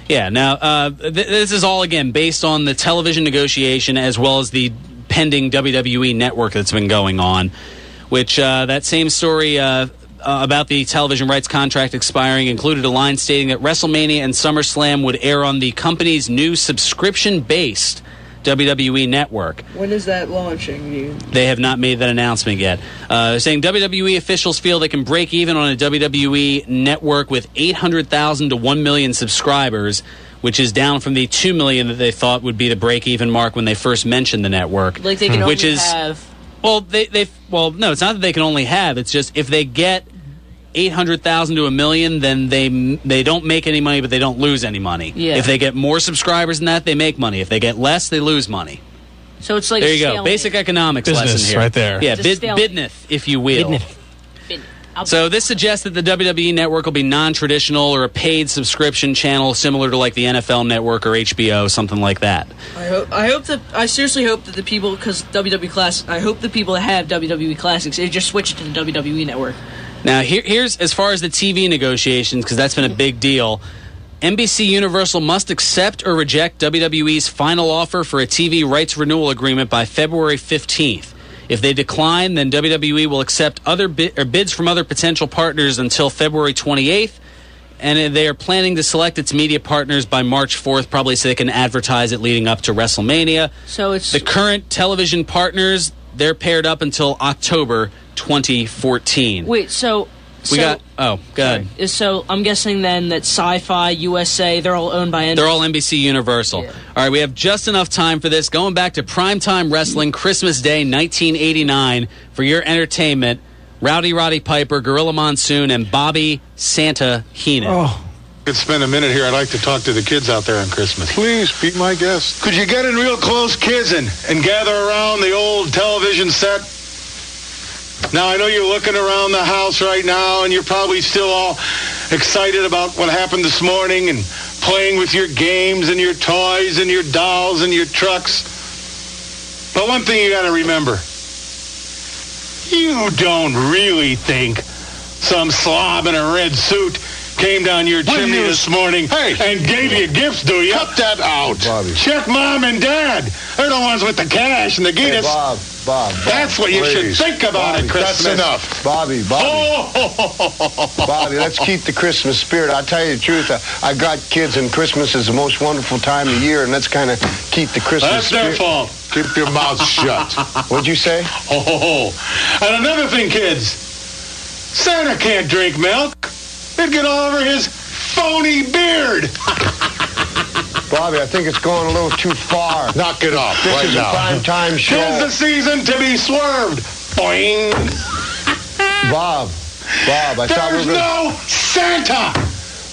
Yeah. Now, this is all again based on the television negotiation as well as the pending WWE network that's been going on. Which that same story. About the television rights contract expiring included a line stating that WrestleMania and SummerSlam would air on the company's new subscription-based WWE network. When is that launching? They have not made that announcement yet. Saying WWE officials feel they can break even on a WWE network with 800,000 to 1 million subscribers, which is down from the 2 million that they thought would be the break-even mark when they first mentioned the network. Like they can only have... Well, no, it's not that they can only have. It's just if they get 800,000 to 1 million, then they don't make any money, but they don't lose any money. Yeah. If they get more subscribers than that, they make money. If they get less, they lose money. So it's like there you go, basic economics business lesson here, right there. Yeah, bidneth, if you will. So this suggests that the WWE network will be non-traditional or a paid subscription channel similar to like the NFL network or HBO, something like that. I seriously hope that the people, because WWE Classic, I hope the people that have WWE Classics, they just switch it to the WWE network. Now, here's as far as the TV negotiations, because that's been a big deal. NBC Universal must accept or reject WWE's final offer for a TV rights renewal agreement by February 15th. If they decline, then WWE will accept other bids from other potential partners until February 28th, and they are planning to select its media partners by March 4th, probably so they can advertise it leading up to WrestleMania. So it's the current television partners, they're paired up until October 2014. Wait, go ahead. So I'm guessing then that Sci-Fi, USA, they're all owned by NBC. They're all NBC Universal. Yeah. All right, we have just enough time for this. Going back to Primetime Wrestling, Christmas Day 1989, for your entertainment, Rowdy Roddy Piper, Gorilla Monsoon, and Bobby Santa Heenan. Oh. Could spend a minute here. I'd like to talk to the kids out there on Christmas. Please, be my guest. Could you get in real close, kids, and gather around the old television set? Now, I know you're looking around the house right now, and you're probably still all excited about what happened this morning and playing with your games and your toys and your dolls and your trucks. But one thing you got to remember, you don't really think some slob in a red suit came down your chimney this morning and gave you gifts, do you? Cut that out. Bobby. Check Mom and Dad. They're the ones with the cash and the Guinness. Hey, Bob. That's what you should think about at Christmas. That's enough. Bobby. Bobby, let's keep the Christmas spirit. I'll tell you the truth. I got kids, and Christmas is the most wonderful time of year, and let's kind of keep the Christmas spirit. That's their fault. Keep your mouth shut. What'd you say? And another thing, kids. Santa can't drink milk. It'd get all over his phony beard. Bobby, I think it's going a little too far. Knock it off This right is now. a prime-time show. Tis the season to be swerved. Boing. Bob, I thought we were There's gonna... no Santa.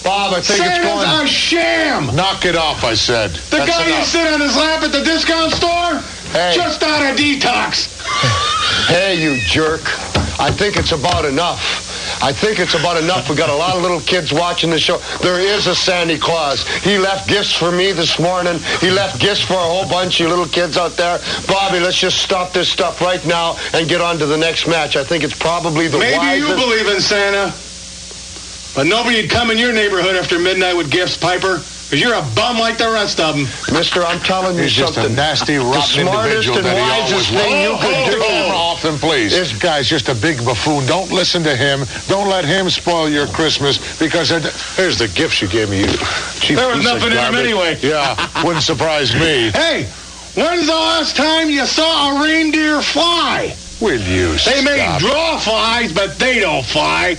Bob, I think it's going... Santa's a sham. Knock it off, I said. The guy you sit on his lap at the discount store? Hey. Just out of detox. Hey, you jerk. I think it's about enough. We got a lot of little kids watching the show. There is a Santa Claus. He left gifts for me this morning. He left gifts for a whole bunch of little kids out there. Bobby, let's just stop this stuff right now and get on to the next match. I think it's probably the wisest... Maybe you believe in Santa, but nobody'd come in your neighborhood after midnight with gifts, Piper. Because you're a bum like the rest of them. Mister, I'm telling you something. Just a nasty, rotten individual that he always thing you could do. Off him, please. This guy's just a big buffoon. Don't listen to him. Don't let him spoil your Christmas because here's the gifts you gave me. There was nothing in them anyway. Yeah, wouldn't surprise me. Hey, when's the last time you saw a reindeer fly? Will you stop? They may draw flies, but they don't fly.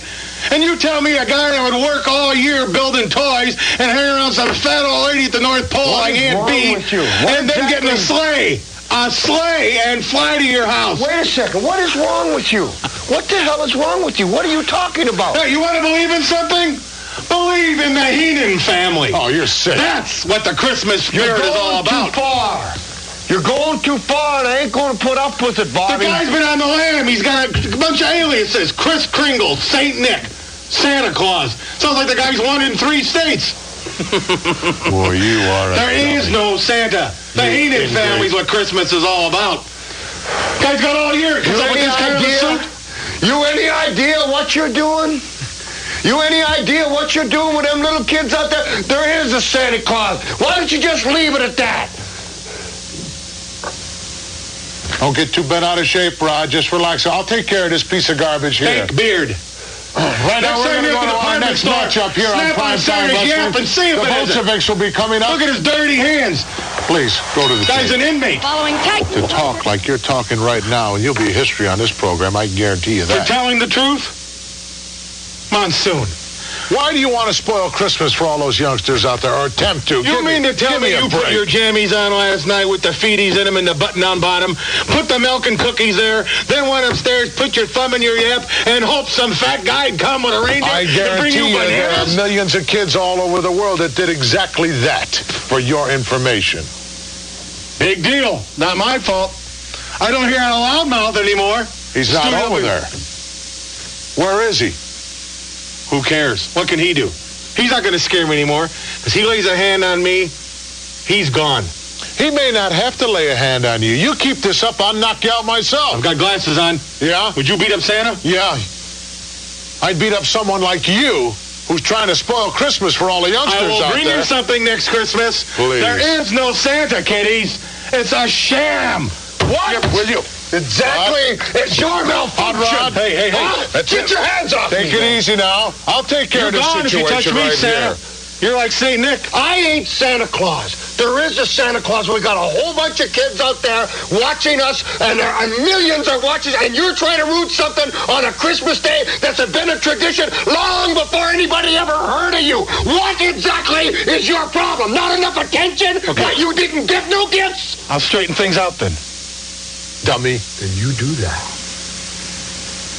And you tell me a guy that would work all year building toys and hang around some fat old lady at the North Pole like Aunt Bee and then get in a sleigh and fly to your house. Wait a second. What is wrong with you? What the hell is wrong with you? What are you talking about? Hey, you want to believe in something? Believe in the Heenan family. Oh, you're sick. That's what the Christmas spirit is all about. Too far. You're going too far, and I ain't going to put up with it, Bobby. The guy's been on the lam. He's got a bunch of aliases. Kris Kringle, St. Nick, Santa Claus. Sounds like the guy's won in 3 states. Boy, you are a... There is no Santa. The Heenan family's what Christmas is all about. Guy's got all year. You any idea what you're doing? You any idea what you're doing with them little kids out there? There is a Santa Claus. Why don't you just leave it at that? Don't get too bent out of shape, Rod. Just relax. I'll take care of this piece of garbage here. Fake beard. Right now, we're going to go to our next matchup here on Prime Time Wrestling. The Bolsheviks will be coming up. Look at his dirty hands. Please, go to the guy's tape. an inmate. Following tag. To talk like you're talking right now, and you'll be history on this program, I can guarantee you that. For telling the truth? Monsoon. Why do you want to spoil Christmas for all those youngsters out there, or attempt to? You mean to tell me you put your jammies on last night with the feeties in them and the button-down bottom, put the milk and cookies there, then went upstairs, put your thumb in your yap, and hope some fat guy'd come with a reindeer and bring you bananas? There are millions of kids all over the world that did exactly that, for your information. Big deal. Not my fault. I don't hear a loudmouth anymore. He's not over there. Where is he? Who cares? What can he do? He's not going to scare me anymore. Because he lays a hand on me, he's gone. He may not have to lay a hand on you. You keep this up, I'll knock you out myself. I've got glasses on. Yeah? Would you beat up Santa? Yeah. I'd beat up someone like you who's trying to spoil Christmas for all the youngsters out there. I will bring you something next Christmas. Please. There is no Santa, kiddies. It's a sham. What? Will you? Exactly. It's your malfunction. Hey. Get your hands off me. Take it easy now. I'll take care of this situation right here. You're like St. Nick. I ain't Santa Claus. There is a Santa Claus. We got a whole bunch of kids out there watching us, and millions are watching, and you're trying to root something on a Christmas day that's been a tradition long before anybody ever heard of you. What exactly is your problem? Not enough attention? Okay. What, you didn't get no gifts? I'll straighten things out then. Dummy. Then you do that.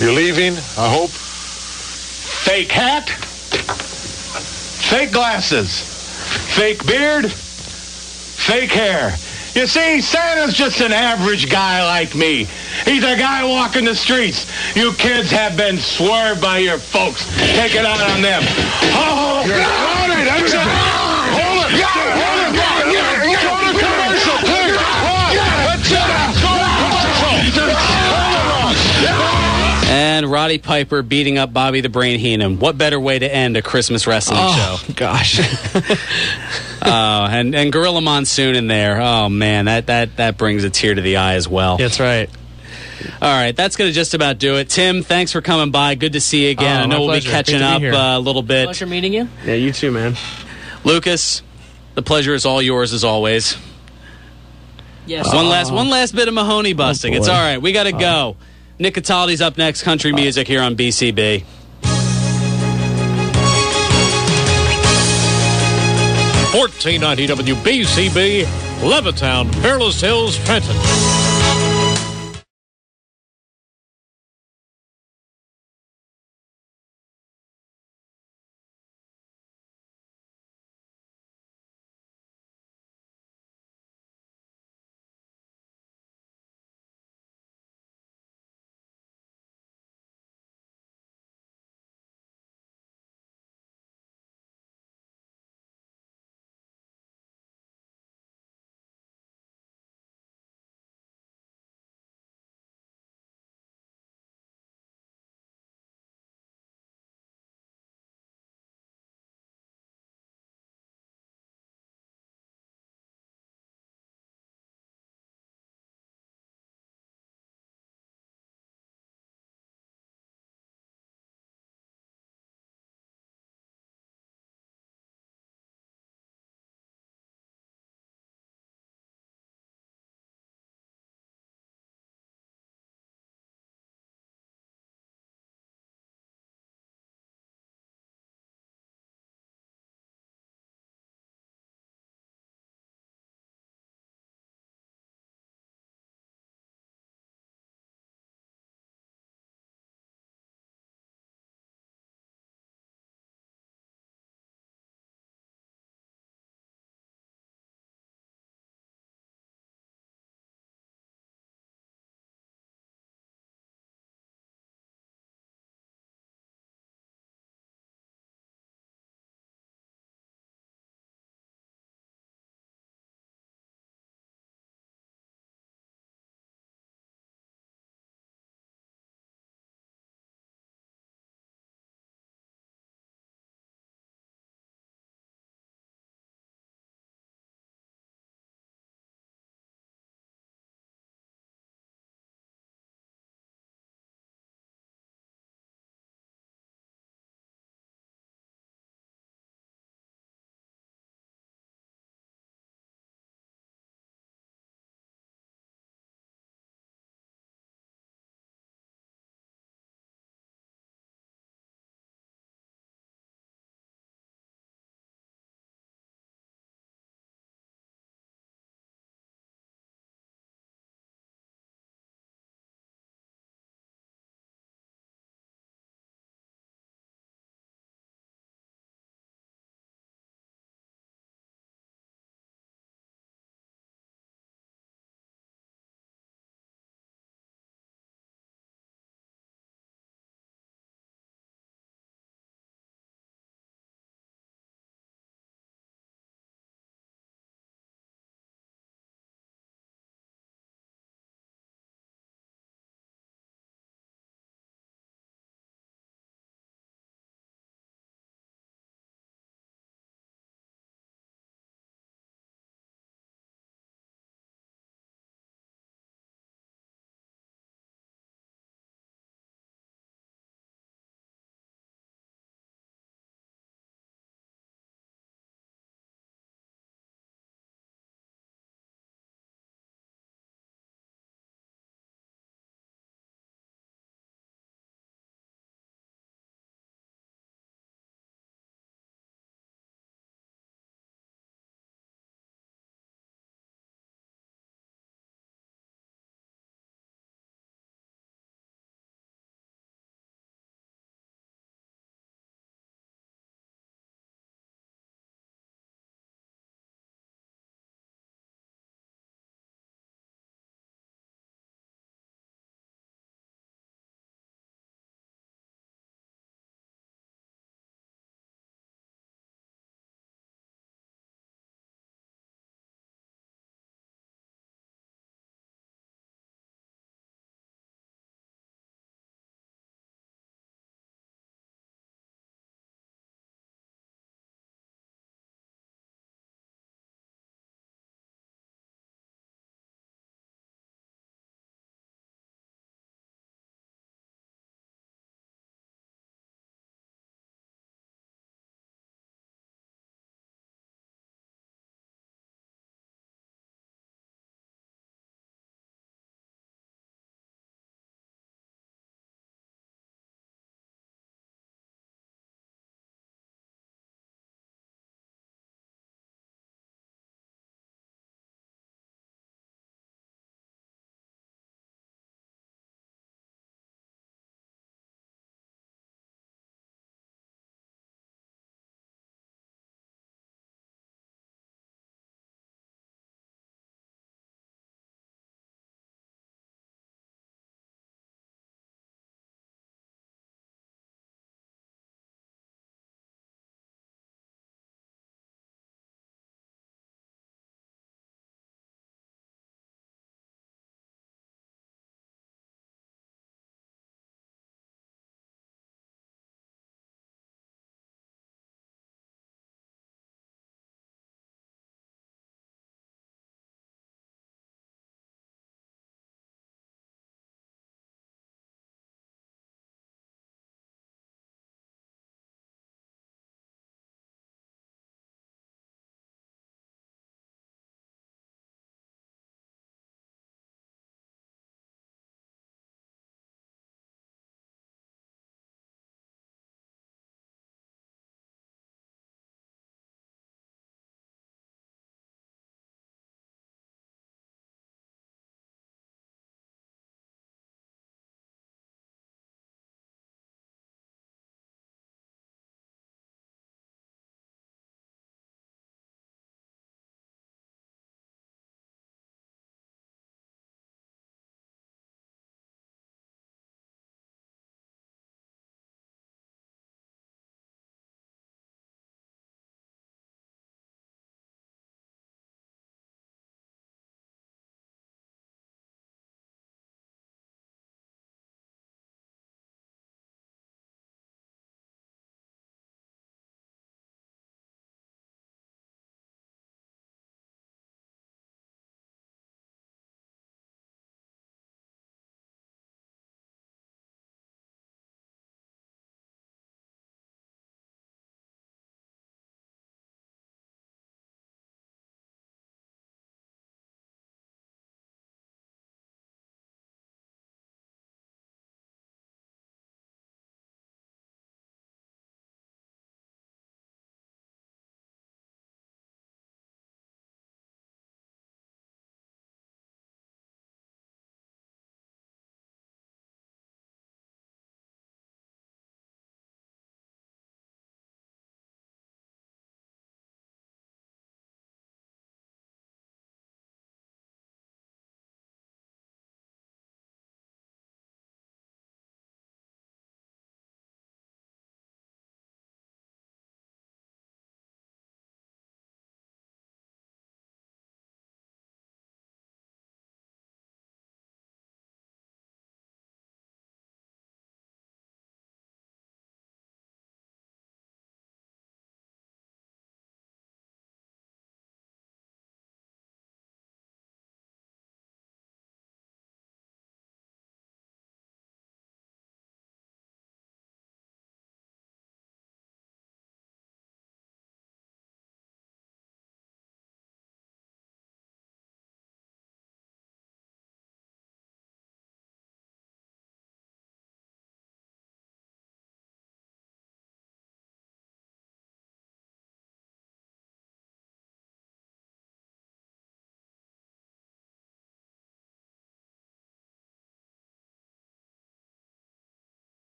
You're leaving, I hope? Fake hat. Fake glasses. Fake beard. Fake hair. You see, Santa's just an average guy like me. He's a guy walking the streets. You kids have been swerved by your folks. Take it out on them. Oh, hold it. That's it. Hold it. Go to commercial. Please. That's it. And Roddy Piper beating up Bobby the Brain Heenan. What better way to end a Christmas wrestling show? Gosh. And Gorilla Monsoon in there. Oh man, that brings a tear to the eye as well. That's right. All right, that's going to just about do it. Tim, thanks for coming by. Good to see you again. I know we'll be catching up a little bit. Pleasure meeting you. Yeah, you too, man. Lucas, the pleasure is all yours as always. Yes. One last bit of Mahoney busting. It's all right. We got to go. Nick Cataldi's up next. Country music here on BCB. 1490 WBCB, Levittown, Fairless Hills, Trenton.